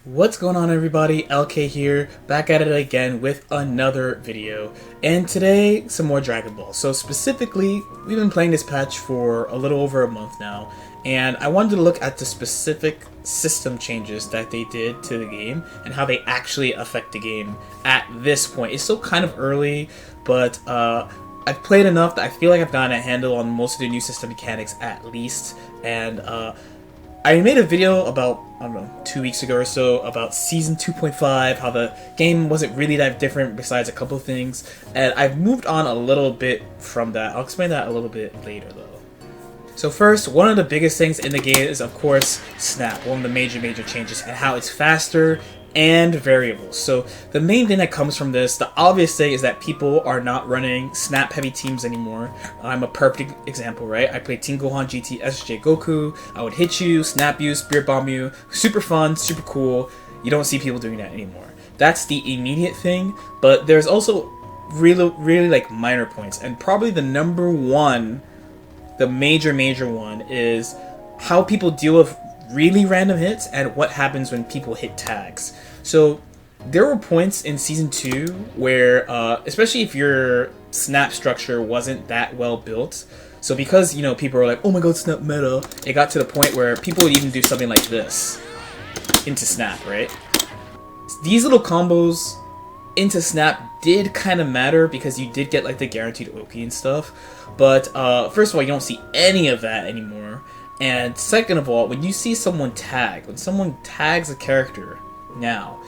What's going on, everybody? LK here, back at it again with another video. And today, some more Dragon Ball. So specifically, we've been playing this patch for a little over a month now, and I wanted to look at the specific system changes that they did to the game and how they actually affect the game at this point. It's still kind of early, but I've played enough that I feel like I've gotten a handle on most of the new system mechanics at least, and I made a video about, I don't know, 2 weeks ago or so about Season 2.5, how the game wasn't really that different besides a couple of things, and I've moved on a little bit from that. I'll explain that a little bit later though. So first, one of the biggest things in the game is of course Snap, one of the major changes, and how it's faster and variable. So the main thing that comes from this, the obvious thing, is that people are not running snap heavy teams anymore. I'm a perfect example, right? I played Team Gohan GT SJ Goku. I would hit you, snap you, spirit bomb you. Super fun, super cool. You don't see people doing that anymore. That's the immediate thing, but there's also really like minor points, and probably the number one, the major one, is how people deal with really random hits and what happens when people hit tags. So there were points in Season 2 where, especially if your snap structure wasn't that well built, so because, you know, people were like, oh my god, snap meta, it got to the point where people would even do something like this into snap, right? These little combos into snap did kind of matter because you did get like the guaranteed Oki and stuff, but first of all, you don't see any of that anymore. And second of all, when you see someone tag, when someone tags a character now,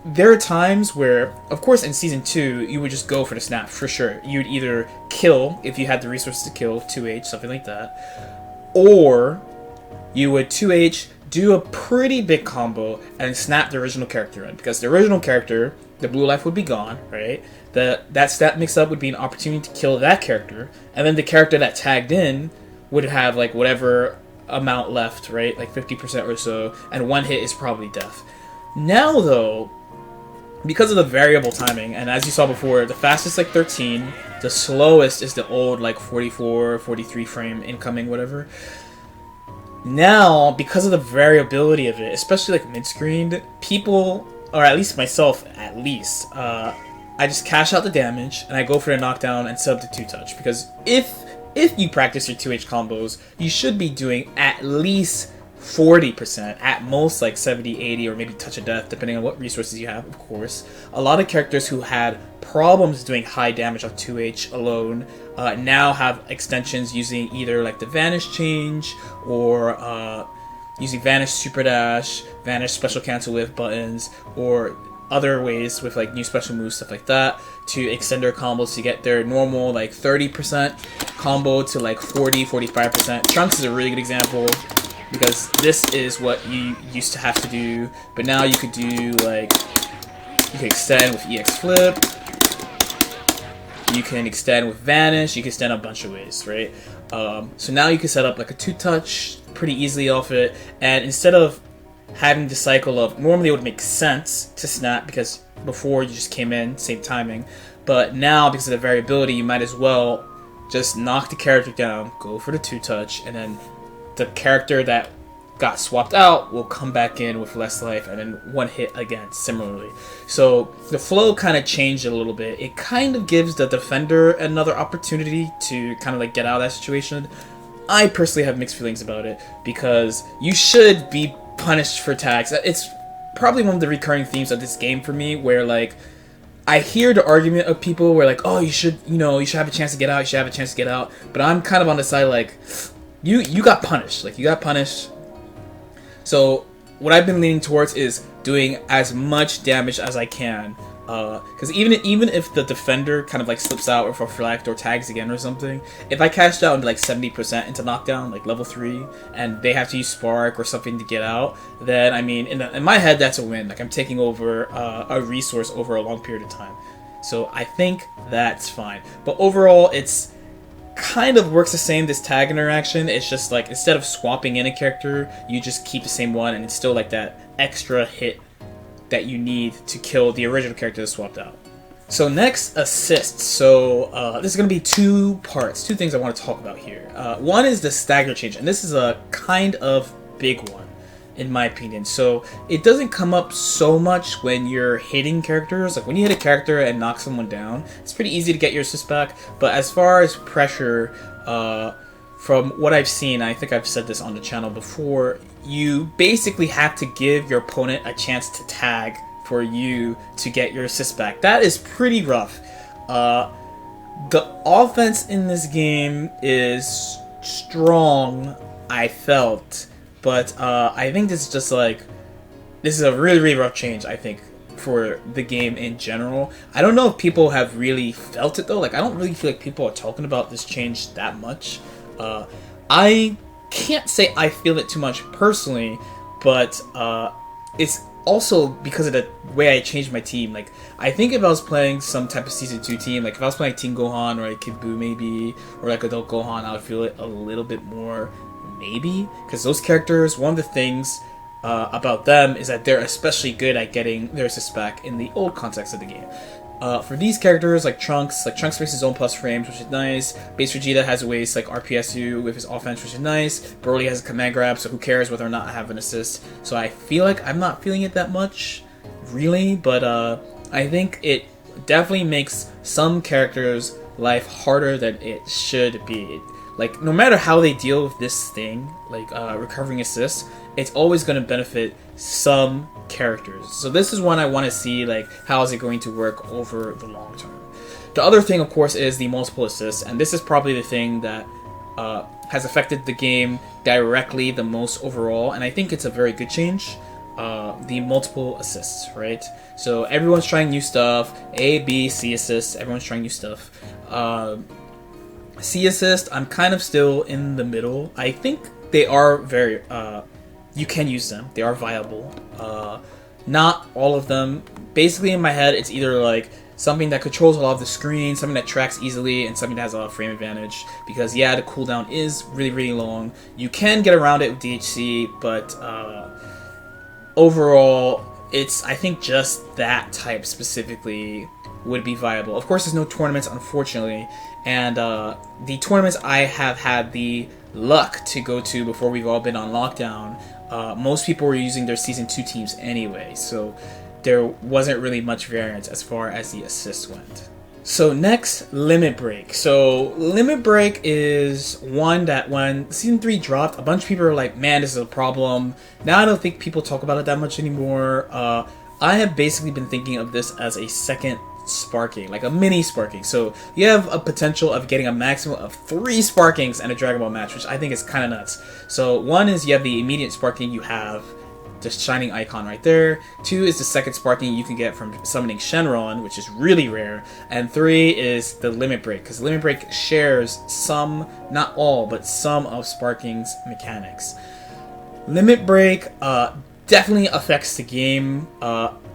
there are times where, of course in Season 2, you would just go for the snap, for sure. You'd either kill, if you had the resources to kill, 2H, something like that, or you would 2H, do a pretty big combo, and snap the original character in. Because the original character, the blue life would be gone, right? That stat mix-up would be an opportunity to kill that character, and then the character that tagged in would have like whatever amount left, right? Like 50% or so, and one hit is probably death. Now though, because of the variable timing, and as you saw before, the fastest like 13, the slowest is the old like 44, 43 frame incoming, whatever. Now, because of the variability of it, especially like mid-screen, people, or at least myself at least, I just cash out the damage and I go for the knockdown and sub the 2-touch, because if you practice your 2H combos, you should be doing at least 40%, at most like 70, 80, or maybe touch of death, depending on what resources you have, of course. A lot of characters who had problems doing high damage on 2H alone now have extensions using either like the Vanish change, or using Vanish Super Dash, Vanish Special Cancel with buttons, or other ways with like new special moves, stuff like that, to extend their combos to get their normal like 30% combo to like 40, 45%. Trunks is a really good example because this is what you used to have to do, but now you could do like, you can extend with EX Flip, you can extend with Vanish, you can extend a bunch of ways, right? So now you can set up like a 2-touch pretty easily off it, and instead of having the cycle of, normally it would make sense to snap because before you just came in, same timing, but now because of the variability, you might as well just knock the character down, go for the 2-touch, and then the character that got swapped out will come back in with less life, and then one hit again, similarly. So the flow kind of changed a little bit. It kind of gives the defender another opportunity to kind of like get out of that situation. I personally have mixed feelings about it because you should be punished for tags. It's probably one of the recurring themes of this game for me, where like I hear the argument of people where like, oh, you should have a chance to get out, you should have a chance to get out, but I'm kind of on the side like, you got punished, like you got punished. So what I've been leaning towards is doing as much damage as I can, because even if the defender kind of like slips out or for reflect or tags again or something, if I cashed out into like 70% into knockdown, like level 3, and they have to use spark or something to get out, then I mean in my head that's a win. Like I'm taking over a resource over a long period of time, so I think that's fine. But overall, it's kind of works the same, this tag interaction. It's just like instead of swapping in a character, you just keep the same one, and it's still like that extra hit that you need to kill the original character that's swapped out. So next, assists. So this is going to be two parts, two things I want to talk about here. One is the stagger change, and this is a kind of big one. in my opinion. So it doesn't come up so much when you're hitting characters. Like when you hit a character and knock someone down, it's pretty easy to get your assist back. But as far as pressure, from what I've seen, I think I've said this on the channel before, you basically have to give your opponent a chance to tag for you to get your assist back. That is pretty rough. The offense in this game is strong, I felt, but I think this is just like, this is a really, really rough change, I think, for the game in general. I don't know if people have really felt it though. Like, I don't really feel like people are talking about this change that much. I can't say I feel it too much personally, but it's also because of the way I changed my team. Like, I think if I was playing some type of Season 2 team, like if I was playing Team Gohan or like Kid Buu maybe, or like Adult Gohan, I would feel it a little bit more, maybe. Because those characters, one of the things about them is that they're especially good at getting their assists back in the old context of the game. For these characters, like Trunks makes his own plus frames, which is nice. Base Vegeta has ways like RPSU with his offense, which is nice. Broly has a command grab, so who cares whether or not I have an assist. So I feel like I'm not feeling it that much, really, but I think it definitely makes some characters' life harder than it should be. Like, no matter how they deal with this thing, like recovering assists, it's always going to benefit some characters. So this is one I want to see, like, how is it going to work over the long term. The other thing, of course, is the multiple assists, and this is probably the thing that has affected the game directly the most overall, and I think it's a very good change. The multiple assists, right? So everyone's trying new stuff. A, B, C assists. Everyone's trying new stuff. C assist, I'm kind of still in the middle. I think they are very, you can use them. They are viable. Not all of them. Basically, in my head, it's either like something that controls a lot of the screen, something that tracks easily, and something that has a lot of frame advantage. Because, yeah, the cooldown is really, really long. You can get around it with DHC, but overall, it's, I think, just that type specifically would be viable. Of course, there's no tournaments, unfortunately, and the tournaments I have had the luck to go to before we've all been on lockdown, most people were using their Season 2 teams anyway, so there wasn't really much variance as far as the assists went. So next, Limit Break. So Limit Break is one that when Season 3 dropped, a bunch of people were like, man, this is a problem. Now I don't think people talk about it that much anymore. I have basically been thinking of this as a second sparking, like a mini sparking. So you have a potential of getting a maximum of 3 sparkings in a Dragon Ball match, which I think is kind of nuts. So one is you have the immediate sparking, you have the shining icon right there. 2 is the second sparking you can get from summoning Shenron, which is really rare. And 3 is the Limit Break, because Limit Break shares some, not all, but some of Sparking's mechanics. Limit Break definitely affects the game.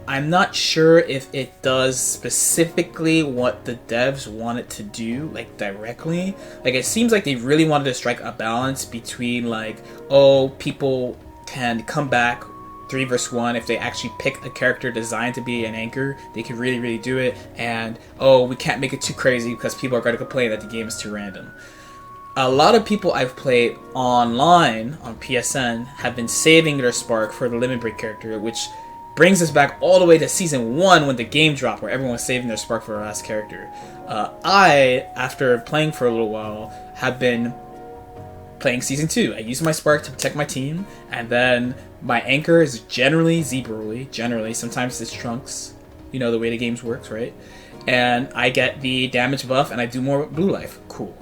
I'm not sure if it does specifically what the devs want it to do, like directly. Like, it seems like they really wanted to strike a balance between, like, oh, people can come back 3 vs 1 if they actually pick a character designed to be an anchor. They can really, really do it. And, oh, we can't make it too crazy because people are going to complain that the game is too random. A lot of people I've played online on PSN have been saving their spark for the Limit Break character, which brings us back all the way to Season 1 when the game dropped, where everyone was saving their spark for their last character. I, after playing for a little while, have been playing Season 2. I use my spark to protect my team, and then my anchor is generally Z Broly, generally. Sometimes it's Trunks, you know, the way the games works, right? And I get the damage buff, and I do more blue life. Cool.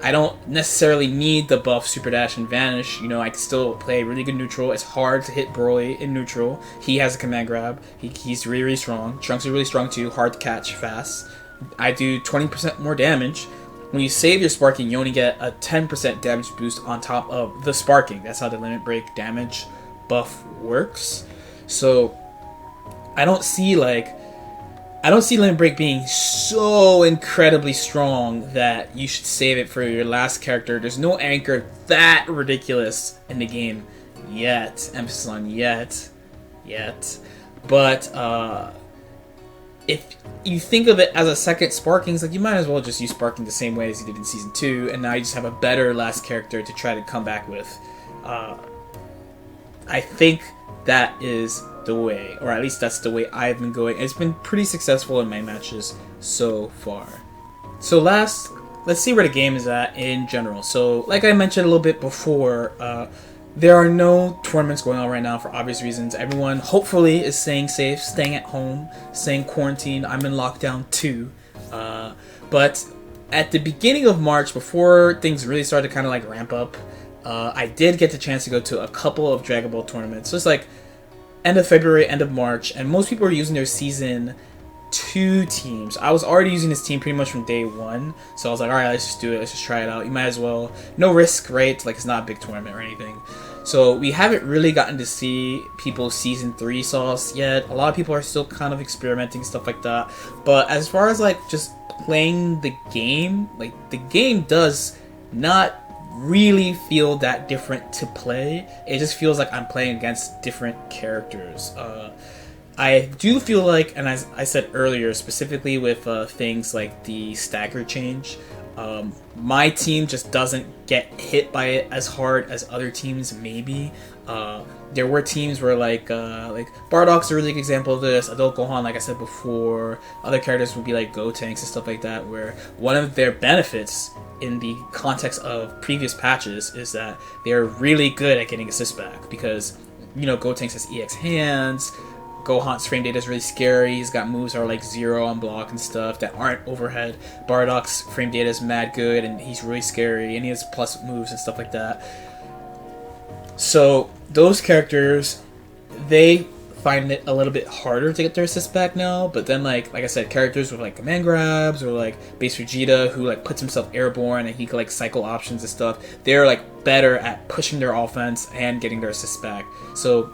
I don't necessarily need the buff Super Dash and Vanish. You know, I can still play really good neutral. It's hard to hit Broly in neutral. He has a command grab. He's really, really strong. Trunks is really strong too. Hard to catch fast. I do 20% more damage. When you save your sparking, you only get a 10% damage boost on top of the sparking. That's how the Limit Break damage buff works. So I don't see Limit Break being so incredibly strong that you should save it for your last character. There's no anchor that ridiculous in the game yet. Emphasis on yet. But if you think of it as a second sparking, it's like you might as well just use sparking the same way as you did in Season 2, and now you just have a better last character to try to come back with. I think that is the way, or at least that's the way I've been going. It's been pretty successful in my matches so far. So let's see where the game is at in general. So like I mentioned a little bit before, there are no tournaments going on right now for obvious reasons. Everyone hopefully is staying safe, staying at home, staying quarantined. I'm in lockdown too. But at the beginning of March, before things really started to kind of like ramp up, I did get the chance to go to a couple of Dragon Ball tournaments. So it's like end of February, end of March, and most people are using their Season 2 teams. I was already using this team pretty much from day one, so I was like, alright, let's just do it, let's just try it out. You might as well. No risk, right? Like, it's not a big tournament or anything. So we haven't really gotten to see people's Season 3 sauce yet. A lot of people are still kind of experimenting, stuff like that. But as far as like just playing the game, like the game does not really feel that different to play. It just feels like I'm playing against different characters. I do feel like, and as I said earlier, specifically with things like the stagger change, my team just doesn't get hit by it as hard as other teams maybe. There were teams where like Bardock's a really good example of this, Adult Gohan, like I said before, other characters would be like Gotenks and stuff like that, where one of their benefits in the context of previous patches is that they're really good at getting assists back, because, you know, Gotenks has EX hands, Gohan's frame data is really scary, he's got moves that are like 0 on block and stuff that aren't overhead. Bardock's frame data is mad good and he's really scary, and he has plus moves and stuff like that. So those characters, they find it a little bit harder to get their assists back now, but then like I said, characters with like command grabs or like base Vegeta, who like puts himself airborne and he can like cycle options and stuff, they're like better at pushing their offense and getting their assists back. So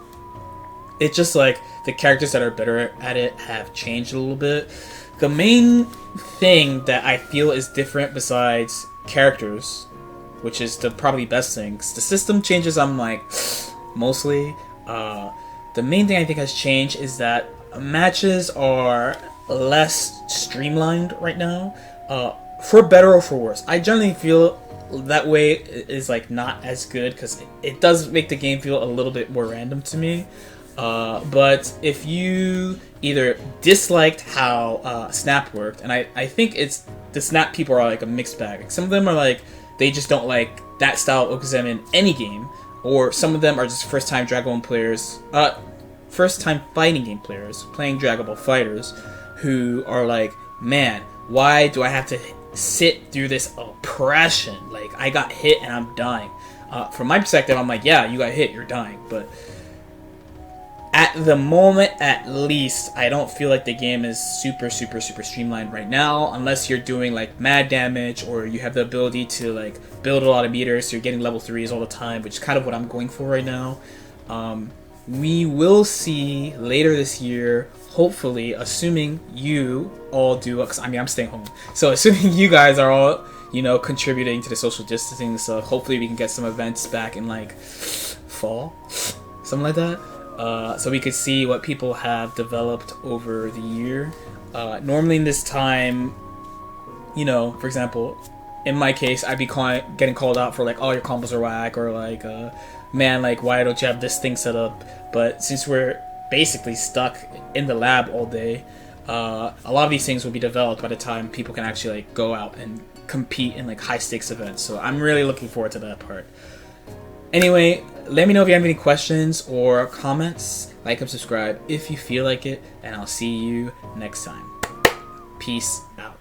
it's just like the characters that are better at it have changed a little bit. The main thing that I feel is different besides characters, which is the probably best thing, 'cause the system changes I'm like mostly. The main thing I think has changed is that matches are less streamlined right now, for better or for worse. I generally feel that way is like not as good, because it does make the game feel a little bit more random to me. But if you either disliked how Snap worked, and I think it's the Snap people are like a mixed bag. Like, some of them are like, they just don't like that style of Okuzem in any game, or some of them are just first-time Dragon Ball players, first-time fighting game players playing Dragon Ball FighterZ, who are like, man, why do I have to sit through this oppression? Like, I got hit and I'm dying. From my perspective, I'm like, yeah, you got hit, you're dying, but at the moment, at least, I don't feel like the game is super streamlined right now, unless you're doing like mad damage or you have the ability to like build a lot of meters, so you're getting level 3s all the time, which is kind of what I'm going for right now. We will see later this year, hopefully, assuming you all do, because I mean, I'm staying home, so assuming you guys are all, you know, contributing to the social distancing stuff, hopefully we can get some events back in like fall, something like that. So we could see what people have developed over the year. Normally in this time, you know, for example, in my case, I'd be getting called out for like, oh, your combos are whack, or like, man, like, why don't you have this thing set up? But since we're basically stuck in the lab all day, a lot of these things will be developed by the time people can actually like go out and compete in like high stakes events. So I'm really looking forward to that part. Anyway, let me know if you have any questions or comments. Like and subscribe if you feel like it, and I'll see you next time. Peace out.